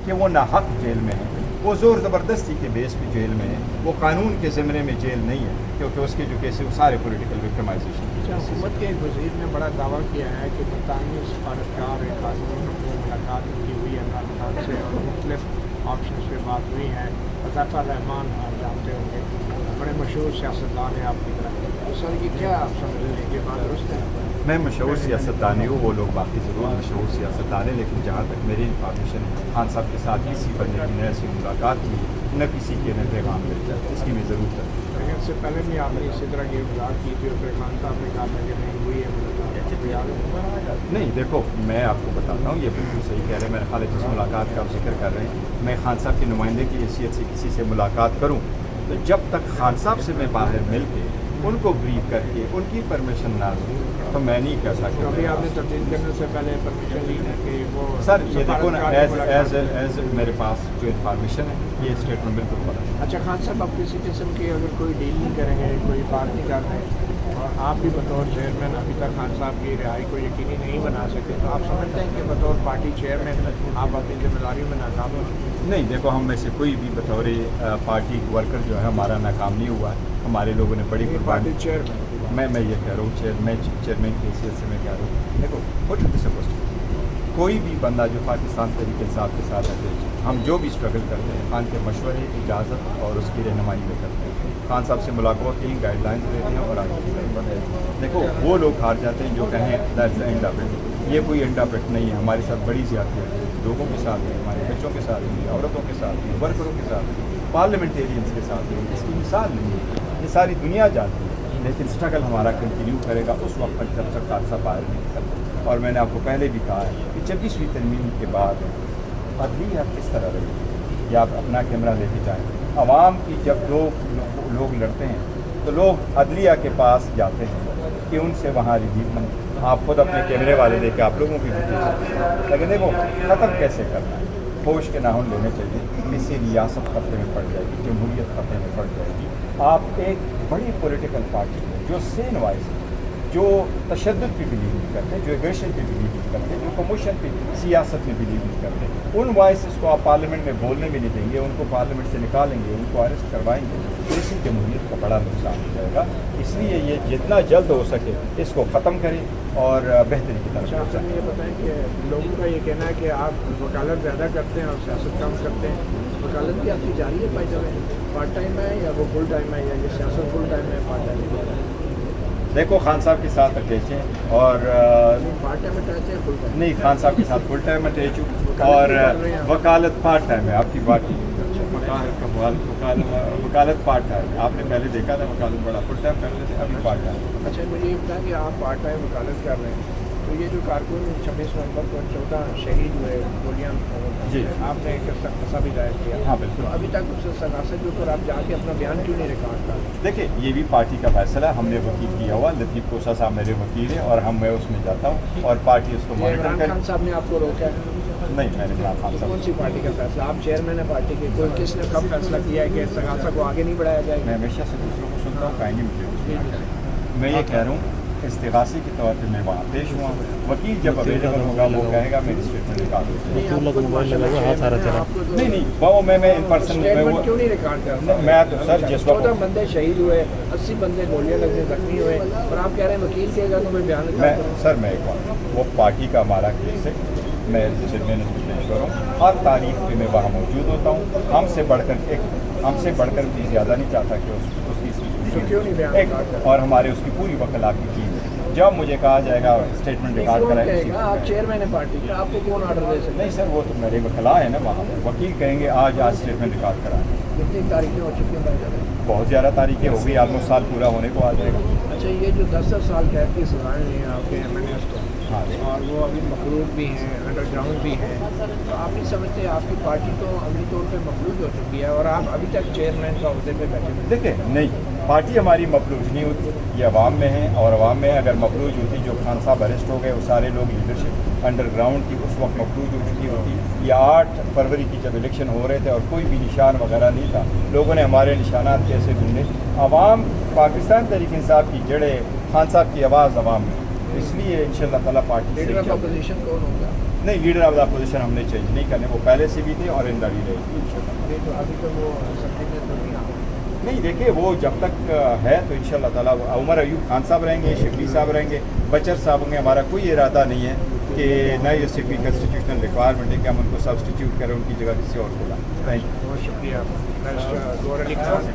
کہ وہ ناحق جیل میں ہیں، وہ زور زبردستی کے بیس پہ جیل میں ہیں، وہ قانون کے زمرے میں جیل نہیں ہے، کیونکہ اس کے جو کیس وہ سارے پولیٹیکل وکٹمائزیشن کی کیسز ہیں۔ حکومت کے ایک وزیر نے بڑا دعویٰ کیا ہے کہ برطانوی سفارتکار قانون کو ملاقات کی ہوئی ہے عمران خان سے اور مختلف آپشنس پہ بات ہوئی ہے۔ عطاء الرحمان آپ جانتے ہوں گے، بڑے مشہور سیاستدان ہیں آپ کی طرح، تو سر یہ کیا آپ سمجھ رہے ہیں کہ بات درست ہے؟ میں مشہور سیاستدان ہوں، وہ لوگ باقی ضرور مشہور سیاستدان ہیں، لیکن جہاں تک میری انفارمیشن ہے خان صاحب کے ساتھ کسی بندے کی نہ ایسی ملاقات ہوئی نہ کسی کے نہ پیغام مل جائے، اس کی میں ضرور کروں۔ لیکن اس سے پہلے بھی آپ نے اسی طرح کی وضاحت کی تھی اور پھر خان صاحب نے کہا تھا کہ نہیں ہوئی ہے ملاقات۔ نہیں دیکھو، میں آپ کو بتاتا ہوں، یہ بالکل صحیح کہہ رہے ہیں، میرے خیال ہے جس ملاقات کا آپ ذکر کر رہے ہیں، میں خان صاحب کے نمائندے کی حیثیت سے کسی سے ملاقات کروں تو جب تک خان صاحب سے میں باہر مل کے ان کو بریف کر کے ان کی پرمیشن نہ دوں تو میں نہیں کہہ سکتا۔ ابھی آپ نے تبدیل کرنے سے پہلے پرمیشن لی ہے کہ وہ سر یہ دیکھو نا، ایز میرے پاس جو انفارمیشن ہے یہ اسٹیٹمنٹ بالکل غلط ہے۔ اچھا خان صاحب، آپ کسی قسم کی اگر کوئی ڈیل نہیں کریں گے، کوئی بات نہیں کر رہے اور آپ بھی بطور چیئرمین ابھی تک خان صاحب کی رہائی کو یقینی نہیں بنا سکے، تو آپ سمجھتے ہیں کہ بطور پارٹی چیئرمین آپ اپنی ذمہ داریوں میں ناکام ہو؟ نہیں دیکھو، ہم میں سے کوئی بھی بطور پارٹی ورکر جو ہے ہمارا ناکام نہیں ہوا ہے، ہمارے لوگوں نے بڑی قربانی۔ چیئرمین میں یہ کہہ رہا ہوں، چیئرمین کی حیثیت سے میں کہہ رہا ہوں، دیکھو وٹ از دا کوسچن، کوئی بھی بندہ جو پاکستان تحریک انصاف کے ساتھ ہے، ہم جو بھی اسٹرگل کرتے ہیں خان کے مشورے، اجازت اور اس کی رہنمائی میں کرتے ہیں۔ خان صاحب سے ملاقات کی گائیڈ لائنس دیتے ہیں اور آگے کی طرف بڑھتے ہیں۔ دیکھو وہ لوگ ہار جاتے ہیں جو کہیں دیٹس اینڈ آف اٹ، یہ کوئی اینڈ آف اٹ نہیں ہے، ہمارے ساتھ بڑی زیادتی ہے، لوگوں کے ساتھ ہے، ہمارے بچوں کے ساتھ ہے، عورتوں کے ساتھ ہے، ورکروں کے ساتھ ہے، پارلیمنٹیرینس کے ساتھ ہے، اس کی مثال نہیں ہے، یہ ساری دنیا جانتی ہے، لیکن اسٹرگل ہمارا کنٹینیو کرے گا اس وقت تک جب تک حادثہ باہر نہیں نکلتا۔ اور میں نے آپ کو پہلے بھی کہا ہے کہ 26ویں ترمیم کے بعد عدلیہ کس طرح رہی، یا آپ اپنا کیمرہ لے کے جائیں، عوام کی جب لوگ لڑتے ہیں تو لوگ عدلیہ کے پاس جاتے ہیں کہ ان سے وہاں ریلیف ملے۔ آپ خود اپنے کیمرے والے لے کے آپ لوگوں کی بھی، لیکن دیکھو ختم کیسے کرنا ہے، ہوش کے ناخن لینے چاہیے، کسی ریاست خطرے میں پڑ جائے گی، جمہوریت خطرے میں پڑ جائے گی۔ آپ ایک بڑی پولیٹیکل پارٹی ہے جو سین وائز ہے، جو تشدد پہ بلیو نہیں کرتے، جو ایگریشن پہ بلیو نہیں کرتے، جو کموشن پہ سیاست میں بلیو نہیں کرتے، ان وائسز کو آپ پارلیمنٹ میں بولنے بھی نہیں دیں گے، ان کو پارلیمنٹ سے نکالیں گے، ان کو اریسٹ کروائیں گے، تو اس سے جمہوریت کا بڑا نقصان ہو جائے گا۔ اس لیے یہ جتنا جلد ہو سکے اس کو ختم کریں اور بہتری کی طرف اچھا یہ بتائیں کہ لوگوں کا یہ کہنا ہے کہ آپ وکالت زیادہ کرتے ہیں اور سیاست کم کرتے ہیں، وکالت بھی آپ کی جاری ہے بھائی جب پارٹ ٹائم ہے یا وہ فل ٹائم ہے، یا یہ سیاست فل ٹائم ہے پارٹ ٹائم ہے؟ دیکھو خان صاحب کے ساتھ اٹیچ ہیں اور پارٹ ٹائم اٹیچ ہے فل ٹائم نہیں، خان صاحب کے ساتھ فل ٹائم اٹیچ ہوں اور وکالت پارٹ ٹائم ہے۔ آپ کی بات وکالت پارٹ ٹائم ہے، آپ نے پہلے دیکھا تھا وکالت بڑا فل ٹائم کر لیتے، ابھی پارٹ ٹائم۔ اچھا مجھے یہ بتائیں کہ آپ پارٹ ٹائم وکالت کر رہے ہیں، تو یہ جو کارکن 26 نومبر کو 14 شہید ہوئے گولیاں، جی آپ نے ایک قصہ بھی ظاہر کیا، ہاں بالکل، تو ابھی تک اس سناسے کے اوپر آپ جا کے اپنا بیان کیوں نہیں ریکارڈ کر؟ دیکھیں یہ بھی پارٹی کا فیصلہ ہے، ہم نے وکیل کیا ہوا، لطیف کوسا صاحب میرے وکیل ہیں اور میں اس میں جاتا ہوں اور پارٹی اس کو مانیٹر عمران کرے۔ خان صاحب نے آپ کو روکا ہے؟ نہیں، میں نے عمران خان صاحب، کون سی پارٹی کا فیصلہ؟ آپ چیئرمین ہیں پارٹی کے، کوئی کس نے کب فیصلہ کیا ہے کہ سناسا کو آگے نہیں بڑھایا جائے میں گا؟ ہمیشہ سے دوسروں کو سنتا ہوں، کہیں نہیں مجھے میں یہ کہہ رہا ہوں استغاثی کے طور پہ میں وہاں پیش ہوا، وکیل جب اویلیبل ہوگا وہ کہے گا میری اسٹیٹمنٹ نکال نہیں وہ میں ان پرسن اسٹیٹمنٹ کیوں نہیں ریکارڈ کرتا؟ میں تو سر جس 14 وقت بندے شہید ہوئے، 80 بندے گولیاں لگنے زخمی ہوئے، اور آپ کہہ رہے ہیں وکیل کہے گا تو میں بیان میں کروں؟ سر میں ایک بات، وہ پارٹی کا ہمارا کیس ہے، میں چیئرمین پیش کروں، ہر تاریخ پہ میں وہاں موجود ہوتا ہوں، ہم سے بڑھ کر بھی زیادہ نہیں چاہتا کہ اس کیوں نہیں بیان ایک ریکارڈ کرتا؟ اور ہمارے اس کی پوری وکلا کی ٹیم ہے، جب مجھے کہا جائے گا اسٹیٹمنٹ ریکارڈ کون کرائے کہے گا؟ آپ چیئرمین ہیں پارٹی کے، آپ کو کون آرڈر دے سکتے؟ نہیں سر وہ تو میرے وکلا ہے نا، وہاں وکیل کہیں گے آج اسٹیٹمنٹ ریکارڈ کرائیں۔ کتنی تاریخیں ہو چکی ہیں بھائی جان؟ بہت زیادہ تاریخیں ہو گئی، آلموسٹ سال پورا ہونے کو آ جائے گا۔ اچھا یہ جو 10 سال قید کی سزائیں ہیں آپ کے ایم این ایس کو، ہاں اور وہ ابھی مفلوج بھی ہیں، انڈر گراؤنڈ بھی ہیں، تو آپ نہیں سمجھتے آپ کی پارٹی تو عملی طور پہ مفلوج ہو چکی ہے اور آپ ابھی تک چیئرمین کا عہدے پہ بیٹھے ہیں؟ دیکھیں نہیں، پارٹی ہماری مفلوج نہیں ہوتی، یہ عوام میں ہے، اور عوام میں اگر مفلوج ہوتی، جو خان صاحب اریسٹ ہو گئے وہ سارے لوگ لیڈرشپ انڈر گراؤنڈ کی اس وقت مفلوج ہو چکی ہوتی، یا 8 فروری کی جب الیکشن ہو رہے تھے اور کوئی بھی نشان وغیرہ نہیں تھا، لوگوں نے ہمارے نشانات کیسے ڈھونڈے؟ عوام پاکستان تحریک انصاف کی جڑیں، خان صاحب کی آواز عوام میں، اس لیے انشاءاللہ تعالیٰ پارٹی لیڈر آف سے اپوزیشن کون ہوگا؟ نہیں لیڈر آف دا اپوزیشن ہم نے چینج نہیں کرنے, وہ پہلے سے بھی تھے اور آئندہ بھی رہے گی انشاءاللہ. ابھی تو وہ سمجھیں تو نہیں آ نہیں دیکھیے وہ جب تک ہے تو انشاءاللہ تعالیٰ عمر ایوب خان صاحب رہیں گے, شبلی صاحب رہیں گے, بچر صاحب ہوں گے. ہمارا کوئی ارادہ نہیں ہے کہ نہ یہ صرف کنسٹیٹیوشنل ریکوائرمنٹ ہے کہ ہم ان کو سبسٹیٹیوٹ کریں, ان کی جگہ کسی اور کو لائیں. Thank you. بہت شکریہ. گور علی خان